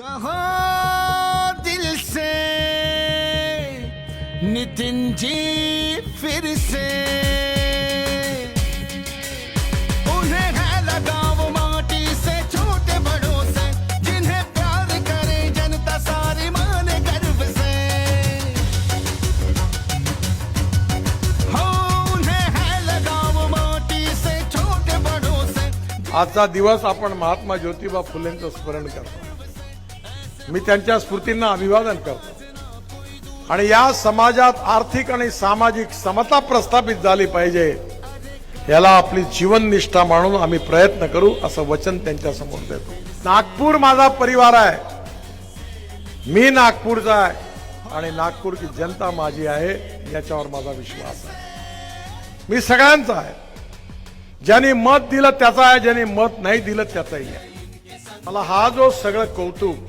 कहो दिल से नितिन जी फिर से उन्हें है लगाव माटी से छोटे बड़ों से जिन्हें प्यार करे जनता सारी माने गर्व से हो उन्हें है लगाव माटी से छोटे बड़ों से। आजचा दिवस आपण महात्मा ज्योतिबा फुलेंचं स्मरण करतो। मी त्यांच्या स्फूर्तींना अभिवादन करतो आणि या समाजात आर्थिक आणि सामाजिक समता प्रस्थापित झाली पाहिजे याला आपली जीवननिष्ठा मानून आम्ही प्रयत्न करू असं वचन त्यांच्या समोर देतो। नागपूर माझा परिवार आहे, मी नागपूरचा आहे आणि नागपूरची जनता माझी आहे याच्यावर माझा विश्वास आहे। मी सगळ्यांचा आहे, ज्यांनी मत दिलं त्याचा आहे, ज्यांनी मत नाही दिलं त्याचाही आहे। मला हा जो सगळं कौतुक